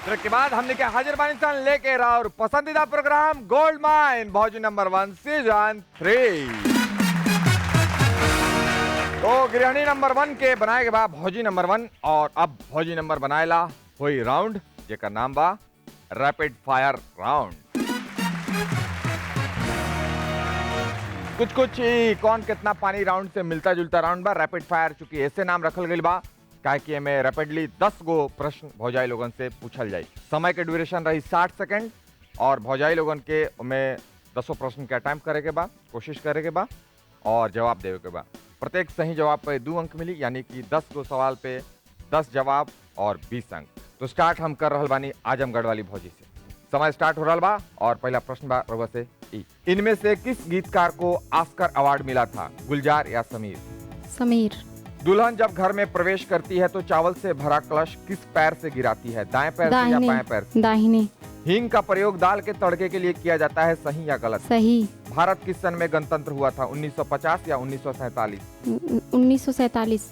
Break के बाद हमने क्या हाजिर पाकिस्तान लेके रहा और पसंदीदा प्रोग्राम गोल्ड माइन भौजी नंबर 1 सीजन 3। तो गृहिणी नंबर 1 के बनाए के बाद भौजी नंबर 1 और अब भौजी नंबर बनाएला हुई राउंड जेकर नाम बा रैपिड फायर राउंड। कुछ ही कौन कितना पानी राउंड से मिलता जुलता राउंड बा रैपिड फायर, चूंकि ऐसे नाम रखल गई बा काहे कि हमें रैपिडली 10 गो प्रश्न भौजाई लोगन से पूछल जाए। समय के ड्यूरेशन रही 60 सेकंड और भौजाई लोगन के में 10 प्रश्न के अटेम्प्ट करे के बा, कोशिश करे के बा और जवाब देवे के बा। प्रत्येक सही जवाब पे 2 अंक मिली, यानी कि 10 गो सवाल पे 10 जवाब और 20 अंक। तो स्टार्ट हम कर रहल बानी आजमगढ़ वाली भौजी से। समय स्टार्ट हो रहा बा और पहला प्रश्न बा रउआ से ई। इनमें से किस गीतकार को ऑस्कर अवार्ड मिला था, गुलजार या समीर? समीर। दुल्हन जब घर में प्रवेश करती है तो चावल से भरा कलश किस पैर से गिराती है, दाएं पैर से या बाएं पैर से? दाहिने। हींग का प्रयोग दाल के तड़के के लिए किया जाता है, सही या गलत? सही। भारत किस सन में गणतंत्र हुआ था, 1950 या 1947? 1947।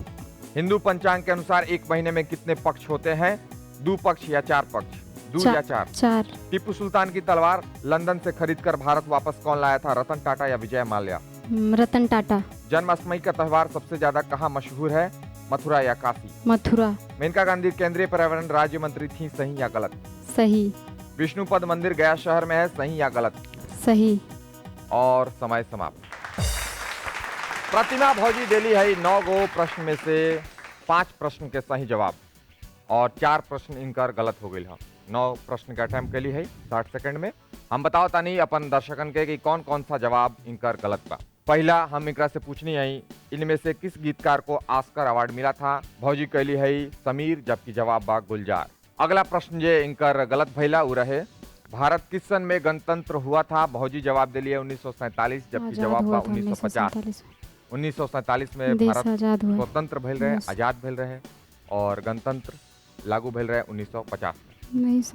हिंदू पंचांग के अनुसार एक महीने में कितने पक्ष होते हैं, 2 पक्ष या 4 पक्ष? 2 या 4? 4। टीपू सुल्तान की तलवार लंदन से खरीदकर भारत वापस कौन लाया था, रतन टाटा या विजय माल्या? रतन टाटा। जन्माष्टमी का त्योहार सबसे ज्यादा कहाँ मशहूर है, मथुरा या काशी? मथुरा। मेनका गांधी केंद्रीय पर्यावरण राज्य मंत्री थी, सही या गलत? सही। विष्णुपद मंदिर गया शहर में है, सही या गलत? सही। और समय समाप्त। प्रतिमा भौजी दिली है 9 गो प्रश्न में से 5 प्रश्न के सही जवाब और 4 प्रश्न इनकर गलत हो गई है। 9 प्रश्न का अटेम्प्ट के लिए है 60 सेकंड में। हम बताओ तानी अपन दर्शकन के कि कौन कौन सा जवाब इनकर गलत बा। पहला हम इनकरा से पूछनी है इनमें से किस गीतकार को ऑस्कर अवार्ड मिला था, भौजी कैली है समीर, जबकि जवाब बा गुलजार। अगला प्रश्न जे इनकर गलत भैला उ रहे भारत किस सन में गणतंत्र हुआ था, भौजी जवाब दिली है 1947, जबकि जवाब बा 1950। 1947 में भारत स्वतंत्र भइल रहे, आजाद भइल रहे और गणतंत्र लागू भइल रहे 1950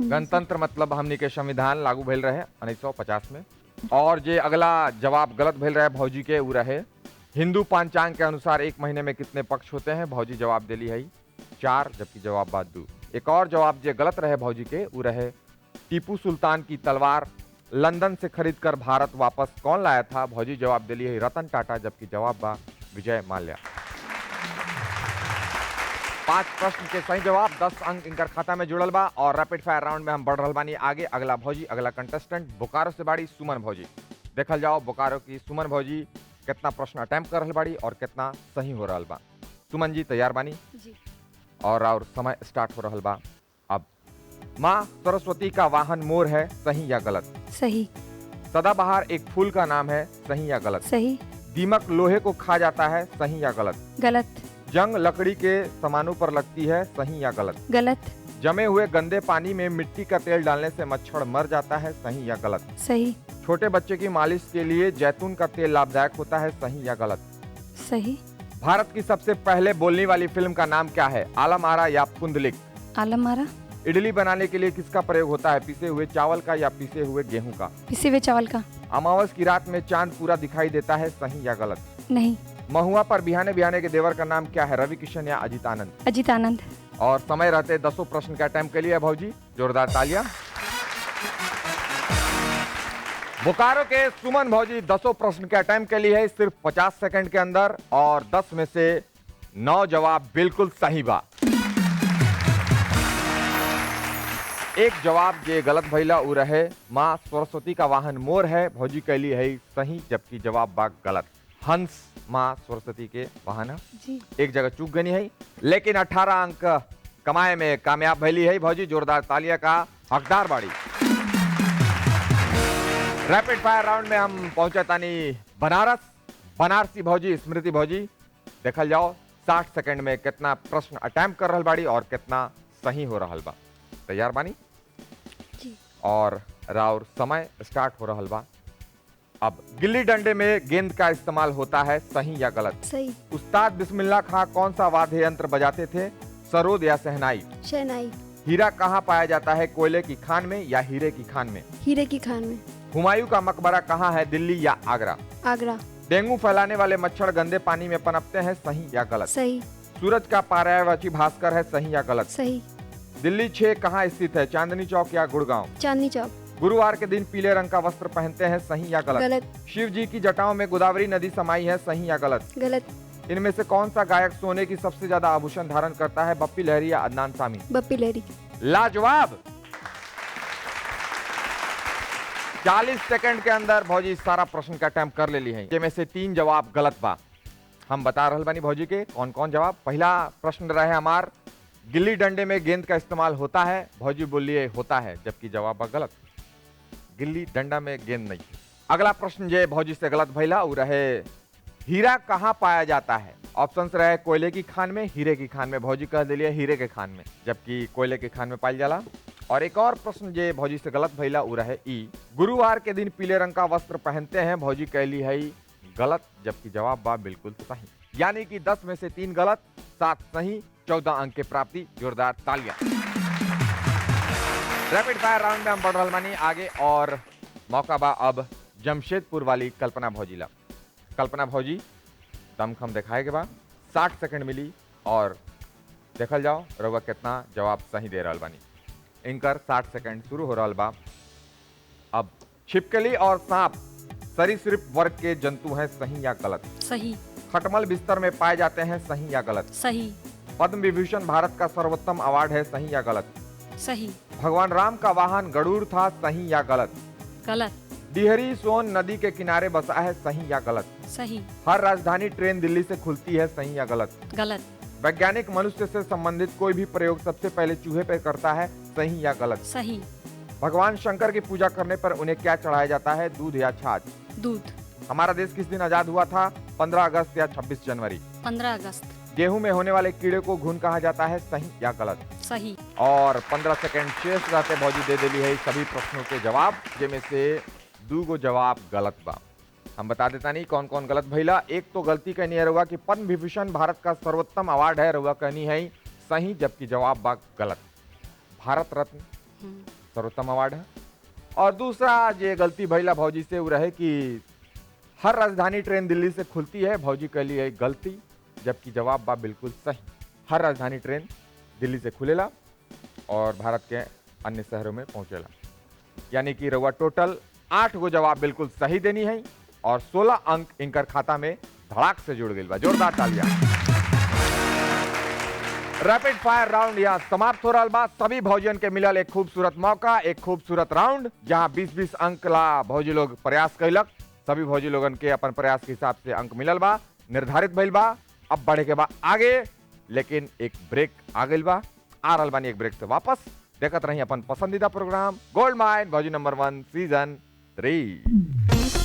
में। गणतंत्र मतलब हमनी के संविधान लागू भइल रहे 1950 में। और जे अगला जवाब गलत भइल रहे भौजी के उ रहे हिंदू पंचांग के अनुसार एक महीने में कितने पक्ष होते हैं, भौजी जवाब दिली है 4, जबकि जवाब बा 2। एक और जवाब जे गलत रहे भौजी के उ रहे टीपू सुल्तान की तलवार लंदन से खरीदकर भारत वापस कौन लाया था, भौजी जवाब दिली है रतन टाटा, जबकि जवाब बा विजय माल्या। 5 प्रश्न के सही जवाब, 10 अंक इनकर खाता में जुड़ल बा और रैपिड फायर राउंड में हम बढ़ रहल बानी आगे। अगला भौजी, अगला कंटेस्टेंट बोकारो से बाड़ी सुमन भौजी। देखल जाओ बोकारो की सुमन भौजी कितना प्रश्न अटेम्प्ट कर रहल बाड़ी और कितना सही हो रहल बा। सुमन जी तैयार बानी जी। और समय स्टार्ट हो रहल बा अब। माँ सरस्वती का वाहन मोर है, सही या गलत? सही। सदाबहार एक फूल का नाम है, सही या गलत? सही। दीमक लोहे को खा जाता है, सही या गलत? गलत। जंग लकड़ी के सामानों पर लगती है, सही या गलत? गलत। जमे हुए गंदे पानी में मिट्टी का तेल डालने से मच्छर मर जाता है, सही या गलत? सही। छोटे बच्चे की मालिश के लिए जैतून का तेल लाभदायक होता है, सही या गलत? सही। भारत की सबसे पहले बोलने वाली फिल्म का नाम क्या है, आलम आरा या पुंडलिक? आलम आरा। इडली बनाने के लिए किसका प्रयोग होता है, पिसे हुए चावल का या पिसे हुए गेहूं का? पिसे हुए चावल का। अमावस की रात में चांद पूरा दिखाई देता है, सही या गलत? नहीं। महुआ पर बिहाने बिहाने के देवर का नाम क्या है, रवि किशन या अजित आनंद? अजित आनंद। और समय रहते 10 प्रश्न का अटेम्प्ट के लिए भौजी जोरदार तालियां। बोकारो के सुमन भौजी 10 प्रश्न के अटेम्प्ट के लिए है सिर्फ 50 सेकंड के अंदर और 10 में से 9 जवाब बिल्कुल सही बा। एक जवाब जे गलत भइला उ रहे माँ सरस्वती का वाहन मोर है, भौजी कैली है सही, जबकि जवाब बा गलत। हंस माँ सरस्वती के वाहन जी। एक जगह चूक गई है, लेकिन 18 अंक कमाए में कामयाब भैली है भौजी, जोरदार तालिया का हकदार बाड़ी। रैपिड फायर राउंड में हम पहुंचे तानी बनारसी भौजी स्मृति भौजी। देखल जाओ 60 सेकंड में कितना प्रश्न अटेम्प्ट कर रहल बाड़ी और कितना सही हो रहल बा। तैयार बानी जी। और राउर समय स्टार्ट हो रहल बा अब। गिल्ली डंडे में गेंद का इस्तेमाल होता है, सही या गलत? सही। उस्ताद बिस्मिल्लाह खां कौन सा वाद्य यंत्र बजाते थे, सरोद या शहनाई? शहनाई। हीरा कहाँ पाया जाता है, कोयले की खान में या हीरे की खान में? हीरे की खान में। हुमायूं का मकबरा कहाँ है, दिल्ली या आगरा? आगरा। डेंगू फैलाने वाले मच्छर गंदे पानी में पनपते हैं, सही या गलत? सही। सूरज का पर्यायवाची भास्कर है, सही या गलत? सही। दिल्ली 6 कहाँ स्थित है? चांदनी चौक या गुड़गांव? चांदनी चौक। गुरुवार के दिन पीले रंग का वस्त्र पहनते हैं, सही या गलत? गलत। शिव जी की जटाओं में गोदावरी नदी समाई है, सही या गलत? गलत। इनमें से कौन सा गायक सोने की सबसे ज्यादा आभूषण धारण करता है? बप्पी लहरी या अदनान सामी? बप्पी लहरी। लाजवाब। 40 सेकंड के अंदर भौजी सारा प्रश्न का अटेम्प्ट कर लेली है, जेमे से 3 जवाब गलत बा। हम बता रहल बानी भौजी के कौन कौन जवाब। पहला प्रश्न रहे हमार, गिल्ली डंडे में गेंद का इस्तेमाल होता है? भौजी बोलिए होता है, जबकि जवाब बा गलत, गिल्ली डंडा में गेंद नहीं। अगला प्रश्न जे भौजी से गलत भइला वो रहे, हीरा कहाँ पाया जाता है? ऑप्शंस रहे कोयले की खान में, हीरे की खान में। भौजी कह दिलिए हीरे के खान में, जबकि कोयले के खान में पाई जाला। और एक और प्रश्न जे भौजी से गलत भइला वो रहे ई, गुरुवार के दिन पीले रंग का वस्त्र पहनते हैं? भौजी कहली है गलत, जबकि जवाब बा बिल्कुल सही। यानी कि 10 में से 3 गलत, 7 सही, 14 अंक की प्राप्ति। जोरदार तालियां। रैपिड फायर राउंड में हम बढ़ रहे मानी आगे और मौका बा अब जमशेदपुर वाली कल्पना भौजी ला। कल्पना भौजी दमखम दिखाए के बाद 60 सेकंड मिली और देखल जाओ रउआ कितना जवाब सही दे रहल बानी। इनकर 60 सेकंड शुरू हो रहल बा। अब छिपकली और सांप सरीसृप वर्ग के जंतु हैं, सही या गलत? सही। खटमल बिस्तर में पाए जाते हैं, सही या गलत? सही। पद्म विभूषण भारत का सर्वोत्तम अवार्ड है, सही या गलत? सही। भगवान राम का वाहन गरुड़ था, सही या गलत? गलत। डिहरी सोन नदी के किनारे बसा है, सही या गलत? सही। हर राजधानी ट्रेन दिल्ली से खुलती है, सही या गलत? गलत। वैज्ञानिक मनुष्य से संबंधित कोई भी प्रयोग सबसे पहले चूहे पर करता है, सही या गलत? सही। भगवान शंकर की पूजा करने पर उन्हें क्या चढ़ाया जाता है? दूध या छाछ? दूध। हमारा देश किस दिन आजाद हुआ था? 15 अगस्त या 26 जनवरी? 15 अगस्त। गेहूं में होने वाले कीड़े को घुन कहा जाता है, सही या गलत? सही। और 15 सेकंड शेष रहते भौजी दे देली है सभी प्रश्नों के जवाब, जिनमें से 2 गो जवाब गलत बा। हम बता देता नहीं कौन कौन गलत भइला। एक तो गलती कहनी है रउआ कि पद्म विभूषण भारत का सर्वोत्तम अवार्ड है, रउआ कहनी है सही, जबकि जवाब बा गलत। भारत रत्न सर्वोत्तम अवार्ड है। और दूसरा जे गलती भइला भौजी से वो रहे कि हर राजधानी ट्रेन दिल्ली से खुलती है, भौजी कहली है गलती, जबकि जवाब बा बिल्कुल सही। हर राजधानी ट्रेन दिल्ली से खुलेला और भारत के अन्य शहरों में पहुंचेला। यानी कि रउआ टोटल 8 गो जवाब बिल्कुल सही देनी है और 16 अंक इनकर खाता में धड़ाक से जुड़ गई बा। जोरदार तालियां। रैपिड फायर राउंड यहाँ समाप्त हो रहा बा। सभी भौजियन के मिलल एक खूबसूरत मौका, एक खूबसूरत राउंड, जहाँ 20-20 अंक ला भौजी लोग प्रयास कैलक। सभी भौजी लोगन के अपन प्रयास के हिसाब से अंक मिलल बा, निर्धारित भइल बा। अब बढ़े के बा आगे, लेकिन एक ब्रेक आ गइल बा। आ रहल बानी एक ब्रेक से वापस। देखत रही अपन पसंदीदा प्रोग्राम गोल्ड माइन भौजी नंबर 1 सीजन 3।